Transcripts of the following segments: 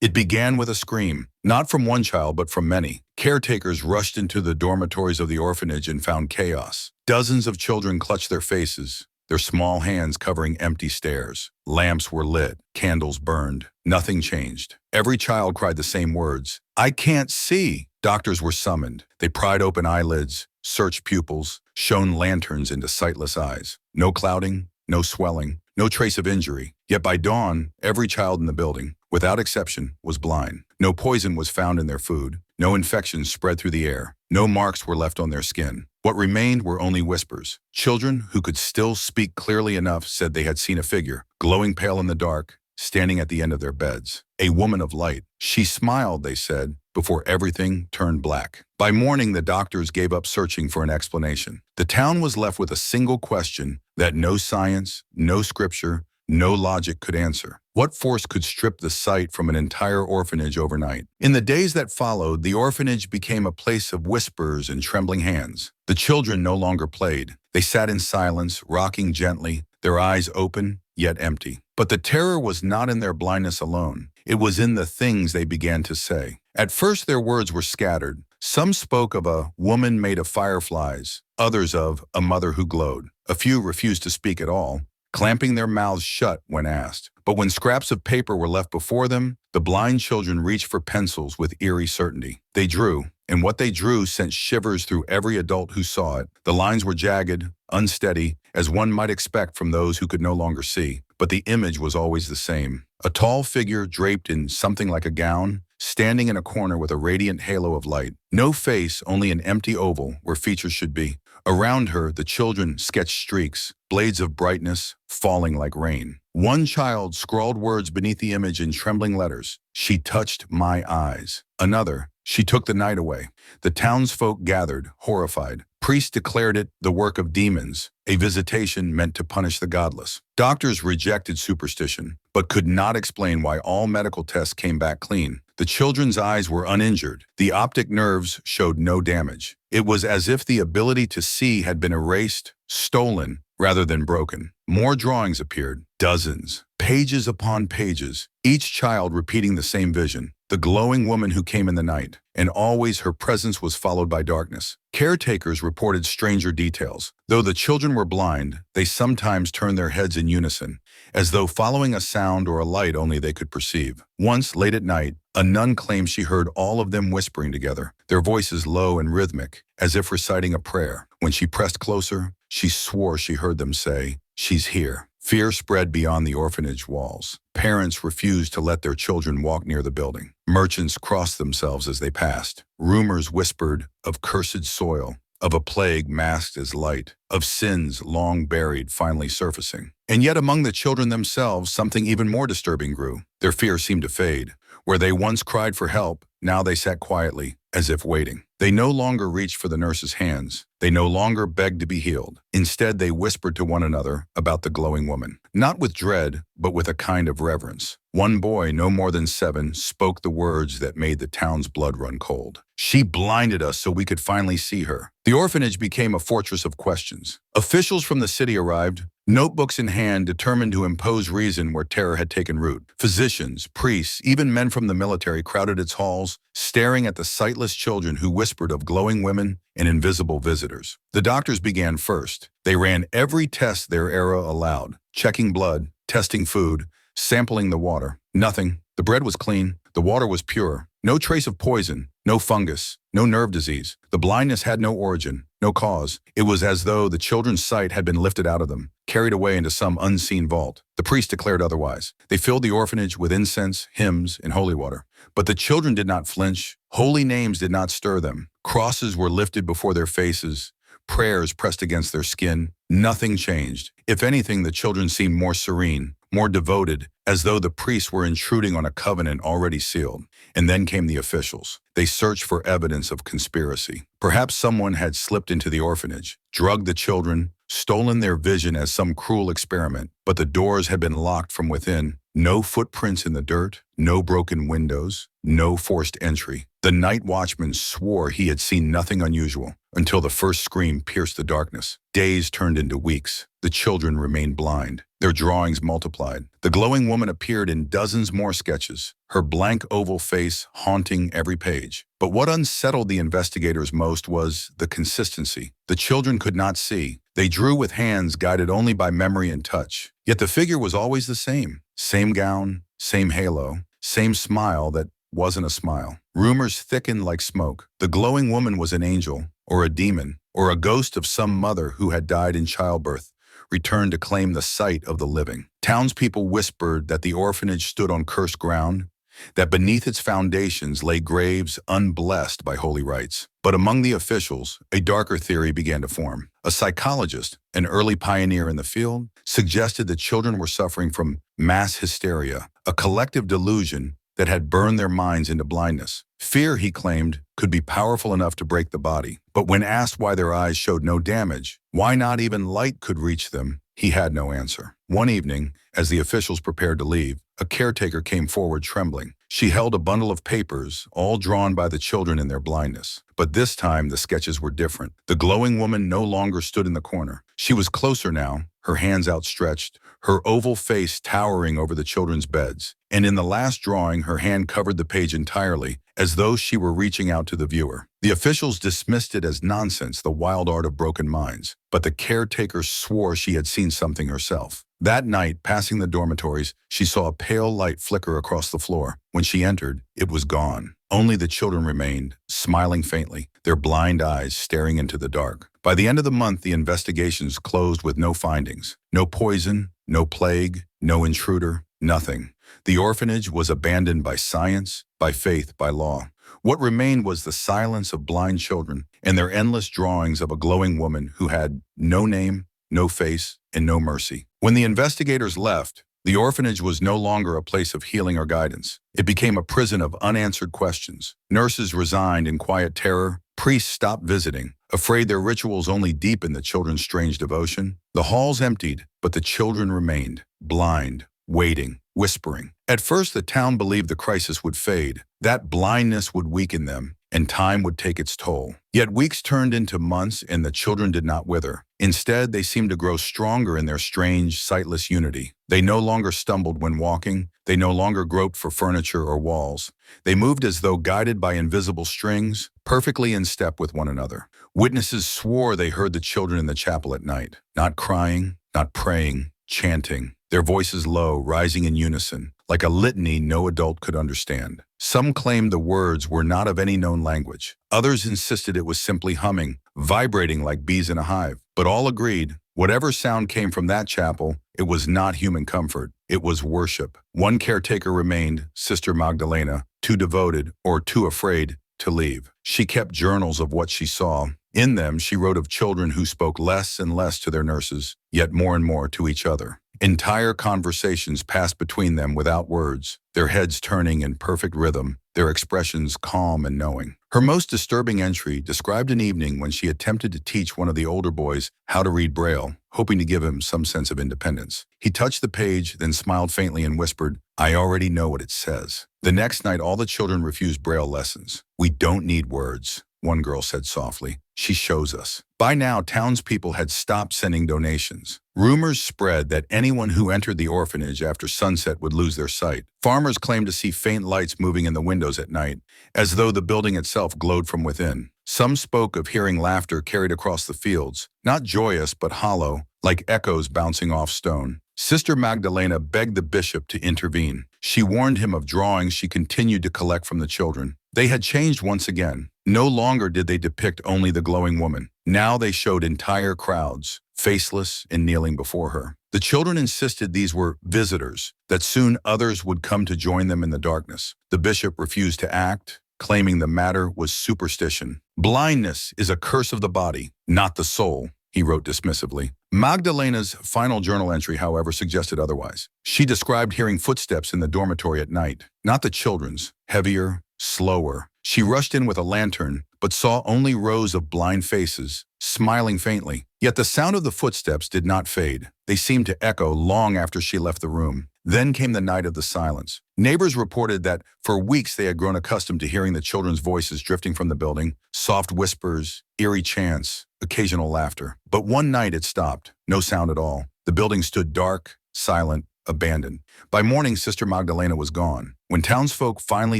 It began with a scream, not from one child but from many. Caretakers rushed into the dormitories of the orphanage and found chaos. Dozens of children clutched their faces, their small hands covering empty stairs. Lamps were lit, candles burned. Nothing changed. Every child cried the same words, "I can't see." Doctors were summoned. They pried open eyelids, searched pupils, shone lanterns into sightless eyes. No clouding, no swelling, no trace of injury. Yet by dawn, every child in the building, without exception, was blind. No poison was found in their food. No infections spread through the air. No marks were left on their skin. What remained were only whispers. Children who could still speak clearly enough said they had seen a figure, glowing pale in the dark, standing at the end of their beds. A woman of light. She smiled, they said, before everything turned black. By morning, the doctors gave up searching for an explanation. The town was left with a single question that no science, no scripture, no logic could answer. What force could strip the sight from an entire orphanage overnight? In the days that followed, the orphanage became a place of whispers and trembling hands. The children no longer played. They sat in silence, rocking gently, their eyes open, yet empty. But the terror was not in their blindness alone. It was in the things they began to say. At first, their words were scattered. Some spoke of a woman made of fireflies, others of a mother who glowed. A few refused to speak at all, clamping their mouths shut when asked. But when scraps of paper were left before them, the blind children reached for pencils with eerie certainty. They drew, and what they drew sent shivers through every adult who saw it. The lines were jagged, unsteady, as one might expect from those who could no longer see. But the image was always the same. A tall figure draped in something like a gown, standing in a corner with a radiant halo of light. No face, only an empty oval where features should be. Around her, the children sketched streaks, blades of brightness, falling like rain. One child scrawled words beneath the image in trembling letters. "She touched my eyes." Another, "She took the night away." The townsfolk gathered, horrified. Priests declared it the work of demons, a visitation meant to punish the godless. Doctors rejected superstition, but could not explain why all medical tests came back clean. The children's eyes were uninjured. The optic nerves showed no damage. It was as if the ability to see had been erased, stolen, rather than broken. More drawings appeared, dozens, pages upon pages, each child repeating the same vision. The glowing woman who came in the night, and always her presence was followed by darkness. Caretakers reported stranger details. Though the children were blind, they sometimes turned their heads in unison, as though following a sound or a light only they could perceive. Once, late at night, a nun claimed she heard all of them whispering together, their voices low and rhythmic, as if reciting a prayer. When she pressed closer, she swore she heard them say, "She's here." Fear spread beyond the orphanage walls. Parents refused to let their children walk near the building. Merchants crossed themselves as they passed. Rumors whispered of cursed soil, of a plague masked as light, of sins long buried finally surfacing. And yet among the children themselves, something even more disturbing grew. Their fear seemed to fade. Where they once cried for help, now they sat quietly, as if waiting. They no longer reached for the nurse's hands. They no longer begged to be healed. Instead, they whispered to one another about the glowing woman. Not with dread, but with a kind of reverence. One boy, no more than 7, spoke the words that made the town's blood run cold. "She blinded us so we could finally see her." The orphanage became a fortress of questions. Officials from the city arrived, notebooks in hand, determined to impose reason where terror had taken root. Physicians, priests, even men from the military crowded its halls, staring at the sightless children who whispered of glowing women and invisible visitors. The doctors began first. They ran every test their era allowed, checking blood, testing food, sampling the water. Nothing. The bread was clean. The water was pure. No trace of poison, no fungus, no nerve disease. The blindness had no origin, no cause. It was as though the children's sight had been lifted out of them, carried away into some unseen vault. The priest declared otherwise. They filled the orphanage with incense, hymns, and holy water. But the children did not flinch. Holy names did not stir them. Crosses were lifted before their faces. Prayers pressed against their skin. Nothing changed. If anything, the children seemed more serene, more devoted, as though the priests were intruding on a covenant already sealed. And then came the officials. They searched for evidence of conspiracy. Perhaps someone had slipped into the orphanage, drugged the children, stolen their vision as some cruel experiment. But the doors had been locked from within. No footprints in the dirt, no broken windows, no forced entry. The night watchman swore he had seen nothing unusual until the first scream pierced the darkness. Days turned into weeks. The children remained blind. Their drawings multiplied. The glowing woman appeared in dozens more sketches, her blank oval face haunting every page. But what unsettled the investigators most was the consistency. The children could not see. They drew with hands guided only by memory and touch. Yet the figure was always the same. Same gown, same halo, same smile that wasn't a smile. Rumors thickened like smoke. The glowing woman was an angel, or a demon, or a ghost of some mother who had died in childbirth, returned to claim the sight of the living. Townspeople whispered that the orphanage stood on cursed ground, that beneath its foundations lay graves unblessed by holy rites. But among the officials, a darker theory began to form. A psychologist, an early pioneer in the field, suggested that children were suffering from mass hysteria, a collective delusion that had burned their minds into blindness. Fear, he claimed, could be powerful enough to break the body. But when asked why their eyes showed no damage, why not even light could reach them, he had no answer. One evening, as the officials prepared to leave, a caretaker came forward trembling. She held a bundle of papers, all drawn by the children in their blindness. But this time, the sketches were different. The glowing woman no longer stood in the corner. She was closer now, her hands outstretched, her oval face towering over the children's beds. And in the last drawing, her hand covered the page entirely, as though she were reaching out to the viewer. The officials dismissed it as nonsense, the wild art of broken minds. But the caretaker swore she had seen something herself. That night, passing the dormitories, she saw a pale light flicker across the floor. When she entered, it was gone. Only the children remained, smiling faintly, their blind eyes staring into the dark. By the end of the month, the investigations closed with no findings. No poison, no plague, no intruder, nothing. The orphanage was abandoned by science, by faith, by law. What remained was the silence of blind children and their endless drawings of a glowing woman who had no name, no face, and no mercy. When the investigators left, the orphanage was no longer a place of healing or guidance. It became a prison of unanswered questions. Nurses resigned in quiet terror. Priests stopped visiting, afraid their rituals only deepened the children's strange devotion. The halls emptied, but the children remained, blind, waiting, whispering. At first, the town believed the crisis would fade, that blindness would weaken them, and time would take its toll. Yet weeks turned into months, and the children did not wither. Instead, they seemed to grow stronger in their strange, sightless unity. They no longer stumbled when walking. They no longer groped for furniture or walls. They moved as though guided by invisible strings, perfectly in step with one another. Witnesses swore they heard the children in the chapel at night, not crying, not praying, chanting, their voices low, rising in unison, like a litany no adult could understand. Some claimed the words were not of any known language. Others insisted it was simply humming, vibrating like bees in a hive. But all agreed, whatever sound came from that chapel, it was not human comfort. It was worship. One caretaker remained, Sister Magdalena, too devoted or too afraid to leave. She kept journals of what she saw. In them, she wrote of children who spoke less and less to their nurses, yet more and more to each other. Entire conversations passed between them without words, their heads turning in perfect rhythm, their expressions calm and knowing. Her most disturbing entry described an evening when she attempted to teach one of the older boys how to read Braille, hoping to give him some sense of independence. He touched the page, then smiled faintly and whispered, "I already know what it says." The next night, all the children refused Braille lessons. "We don't need words," one girl said softly. "She shows us." By now, townspeople had stopped sending donations. Rumors spread that anyone who entered the orphanage after sunset would lose their sight. Farmers claimed to see faint lights moving in the windows at night, as though the building itself glowed from within. Some spoke of hearing laughter carried across the fields, not joyous but hollow, like echoes bouncing off stone. Sister Magdalena begged the bishop to intervene. She warned him of drawings she continued to collect from the children. They had changed once again. No longer did they depict only the glowing woman. Now they showed entire crowds, faceless and kneeling before her. The children insisted these were visitors, that soon others would come to join them in the darkness. The bishop refused to act, claiming the matter was superstition. "Blindness is a curse of the body, not the soul," he wrote dismissively. Magdalena's final journal entry, however, suggested otherwise. She described hearing footsteps in the dormitory at night, not the children's, heavier, slower. She rushed in with a lantern, but but saw only rows of blind faces, smiling faintly. Yet the sound of the footsteps did not fade. They seemed to echo long after she left the room. Then came the night of the silence. Neighbors reported that for weeks they had grown accustomed to hearing the children's voices drifting from the building, soft whispers, eerie chants, occasional laughter. But one night it stopped, no sound at all. The building stood dark, silent, abandoned. By morning, Sister Magdalena was gone. When townsfolk finally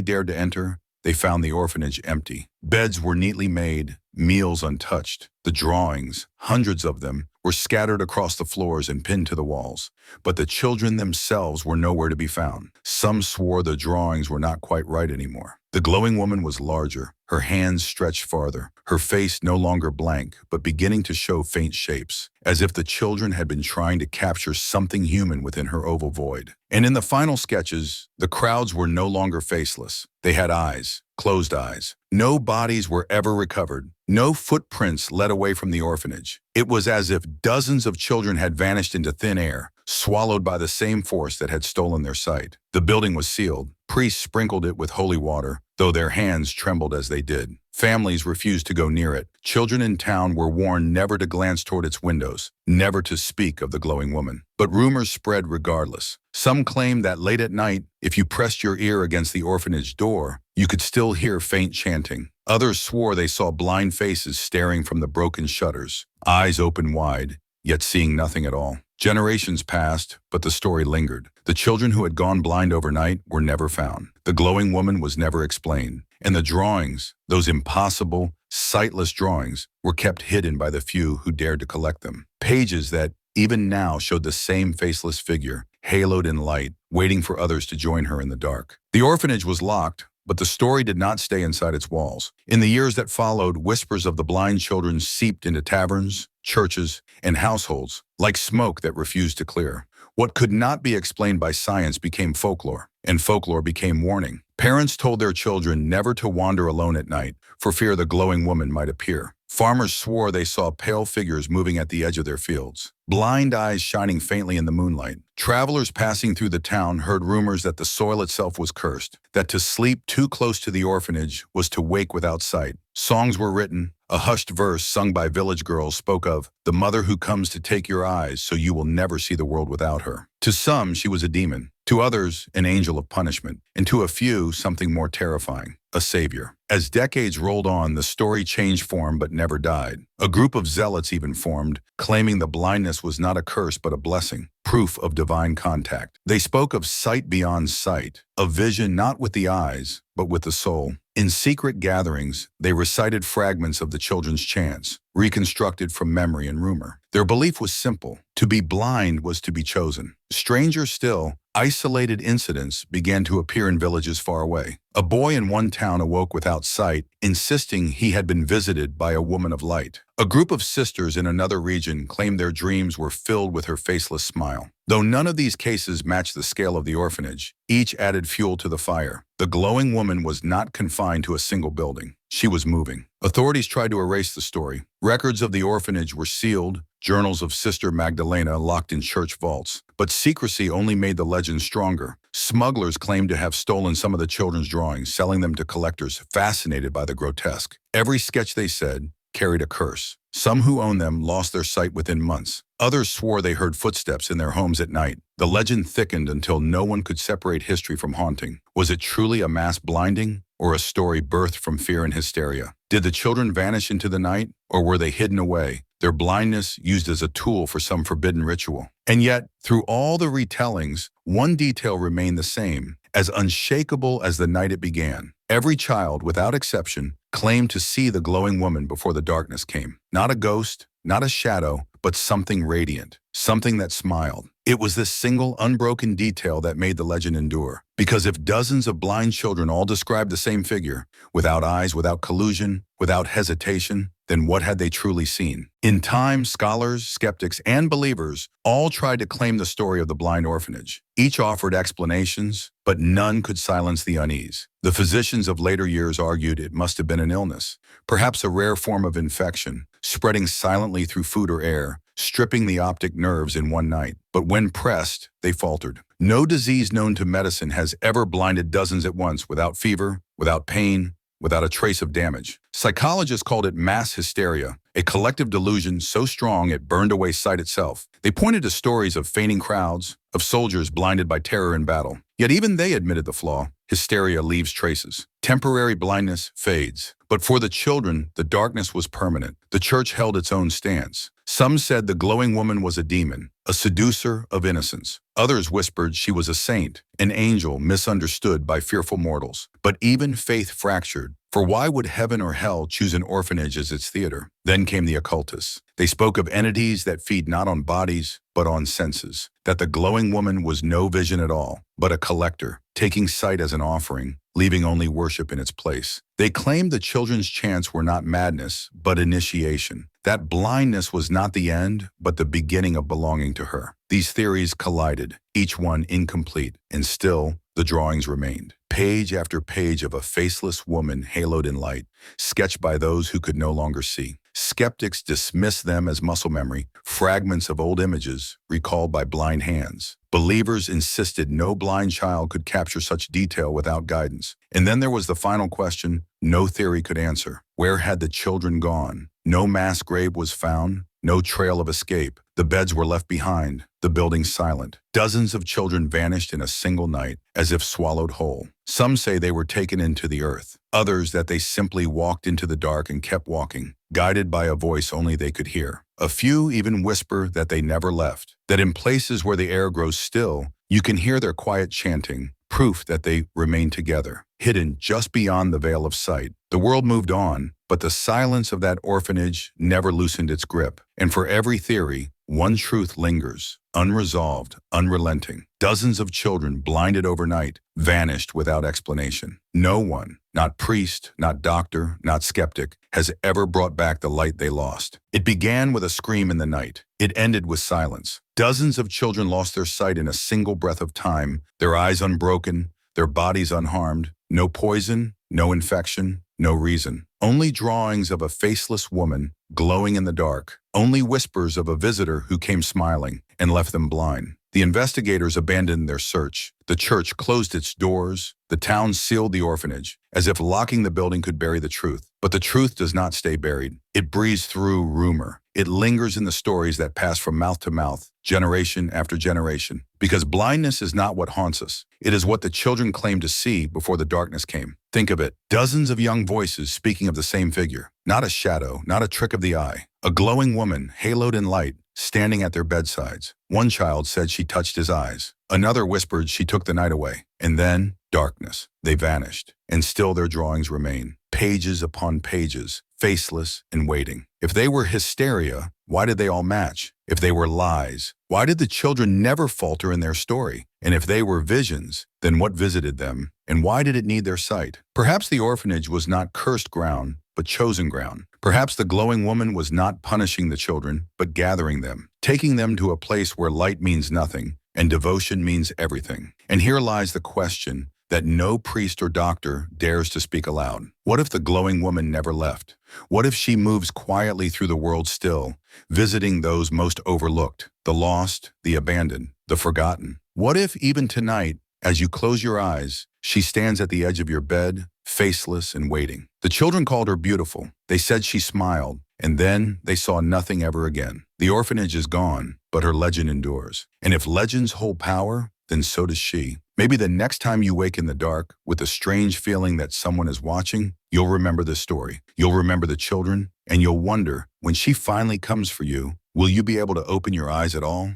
dared to enter, they found the orphanage empty. Beds were neatly made, meals untouched. The drawings, hundreds of them, were scattered across the floors and pinned to the walls. But the children themselves were nowhere to be found. Some swore the drawings were not quite right anymore. The glowing woman was larger, her hands stretched farther, her face no longer blank, but beginning to show faint shapes, as if the children had been trying to capture something human within her oval void. And in the final sketches, the crowds were no longer faceless. They had eyes, closed eyes. No bodies were ever recovered. No footprints led away from the orphanage. It was as if dozens of children had vanished into thin air, swallowed by the same force that had stolen their sight. The building was sealed. Priests sprinkled it with holy water, though their hands trembled as they did. Families refused to go near it. Children in town were warned never to glance toward its windows, never to speak of the glowing woman. But rumors spread regardless. Some claimed that late at night, if you pressed your ear against the orphanage door, you could still hear faint chanting. Others swore they saw blind faces staring from the broken shutters, eyes open wide, yet seeing nothing at all. Generations passed, but the story lingered. The children who had gone blind overnight were never found. The glowing woman was never explained. And the drawings, those impossible, sightless drawings, were kept hidden by the few who dared to collect them. Pages that, even now, showed the same faceless figure, haloed in light, waiting for others to join her in the dark. The orphanage was locked, but the story did not stay inside its walls. In the years that followed, whispers of the blind children seeped into taverns, churches, and households, like smoke that refused to clear. What could not be explained by science became folklore, and folklore became warning. Parents told their children never to wander alone at night, for fear the glowing woman might appear. Farmers swore they saw pale figures moving at the edge of their fields, blind eyes shining faintly in the moonlight. Travelers passing through the town heard rumors that the soil itself was cursed, that to sleep too close to the orphanage was to wake without sight. Songs were written. A hushed verse sung by village girls spoke of the mother who comes to take your eyes so you will never see the world without her. To some, she was a demon. To others, an angel of punishment. And to a few, something more terrifying, a savior. As decades rolled on, the story changed form but never died. A group of zealots even formed, claiming the blindness was not a curse but a blessing, proof of divine contact. They spoke of sight beyond sight, of vision not with the eyes, but with the soul. In secret gatherings, they recited fragments of the children's chants, reconstructed from memory and rumor. Their belief was simple. To be blind was to be chosen. Stranger still, isolated incidents began to appear in villages far away. A boy in one town awoke without sight, insisting he had been visited by a woman of light. A group of sisters in another region claimed their dreams were filled with her faceless smile. Though none of these cases matched the scale of the orphanage, each added fuel to the fire. The glowing woman was not confined to a single building. She was moving. Authorities tried to erase the story. Records of the orphanage were sealed, journals of Sister Magdalena locked in church vaults. But secrecy only made the legend stronger. Smugglers claimed to have stolen some of the children's drawings, selling them to collectors fascinated by the grotesque. Every sketch, they said, carried a curse. Some who owned them lost their sight within months. Others swore they heard footsteps in their homes at night. The legend thickened until no one could separate history from haunting. Was it truly a mass blinding, or a story birthed from fear and hysteria? Did the children vanish into the night, or were they hidden away, their blindness used as a tool for some forbidden ritual? And yet, through all the retellings, one detail remained the same, as unshakable as the night it began. Every child, without exception, claimed to see the glowing woman before the darkness came. Not a ghost, not a shadow, but something radiant, something that smiled. It was this single, unbroken detail that made the legend endure. Because if dozens of blind children all described the same figure, without eyes, without collusion, without hesitation, then what had they truly seen? In time, scholars, skeptics, and believers all tried to claim the story of the blind orphanage. Each offered explanations, but none could silence the unease. The physicians of later years argued it must have been an illness, perhaps a rare form of infection, spreading silently through food or air, stripping the optic nerves in one night. But when pressed, they faltered. No disease known to medicine has ever blinded dozens at once without fever, without pain, without a trace of damage. Psychologists called it mass hysteria, a collective delusion so strong it burned away sight itself. They pointed to stories of fainting crowds, of soldiers blinded by terror in battle. Yet even they admitted the flaw. Hysteria leaves traces. Temporary blindness fades. But for the children, the darkness was permanent. The church held its own stance. Some said the glowing woman was a demon, a seducer of innocence. Others whispered she was a saint, an angel misunderstood by fearful mortals. But even faith fractured. For why would heaven or hell choose an orphanage as its theater? Then came the occultists. They spoke of entities that feed not on bodies, but on senses. That the glowing woman was no vision at all, but a collector, taking sight as an offering, leaving only worship in its place. They claimed the children's chants were not madness, but initiation. That blindness was not the end, but the beginning of belonging to her. These theories collided, each one incomplete, and still the drawings remained. Page after page of a faceless woman haloed in light, sketched by those who could no longer see. Skeptics dismissed them as muscle memory, fragments of old images recalled by blind hands. Believers insisted no blind child could capture such detail without guidance. And then there was the final question no theory could answer. Where had the children gone? No mass grave was found, no trail of escape. The beds were left behind, the building silent. Dozens of children vanished in a single night, as if swallowed whole. Some say they were taken into the earth. Others that they simply walked into the dark and kept walking, guided by a voice only they could hear. A few even whisper that they never left, that in places where the air grows still, you can hear their quiet chanting, proof that they remain together, hidden just beyond the veil of sight. The world moved on, but the silence of that orphanage never loosened its grip. And for every theory, one truth lingers, unresolved, unrelenting. Dozens of children blinded overnight, vanished without explanation. No one, not priest, not doctor, not skeptic, has ever brought back the light they lost. It began with a scream in the night. It ended with silence. Dozens of children lost their sight in a single breath of time, their eyes unbroken, their bodies unharmed. No poison, no infection, no reason. Only drawings of a faceless woman glowing in the dark. Only whispers of a visitor who came smiling and left them blind. The investigators abandoned their search. The church closed its doors. The town sealed the orphanage, as if locking the building could bury the truth. But the truth does not stay buried. It breathes through rumor. It lingers in the stories that pass from mouth to mouth, generation after generation. Because blindness is not what haunts us. It is what the children claimed to see before the darkness came. Think of it. Dozens of young voices speaking of the same figure. Not a shadow, not a trick of the eye. A glowing woman, haloed in light, standing at their bedsides. One child said she touched his eyes. Another whispered she took the night away. And then, darkness. They vanished. And still their drawings remain. Pages upon pages, faceless and waiting. If they were hysteria, why did they all match? If they were lies, why did the children never falter in their story? And if they were visions, then what visited them? And why did it need their sight? Perhaps the orphanage was not cursed ground, but chosen ground. Perhaps the glowing woman was not punishing the children, but gathering them, taking them to a place where light means nothing and devotion means everything. And here lies the question that no priest or doctor dares to speak aloud. What if the glowing woman never left? What if she moves quietly through the world still, visiting those most overlooked, the lost, the abandoned, the forgotten? What if even tonight, as you close your eyes, she stands at the edge of your bed, faceless and waiting? The children called her beautiful. They said she smiled, and then they saw nothing ever again. The orphanage is gone, but her legend endures. And if legends hold power, then so does she. Maybe the next time you wake in the dark with a strange feeling that someone is watching, you'll remember this story. You'll remember the children, and you'll wonder, when she finally comes for you, will you be able to open your eyes at all?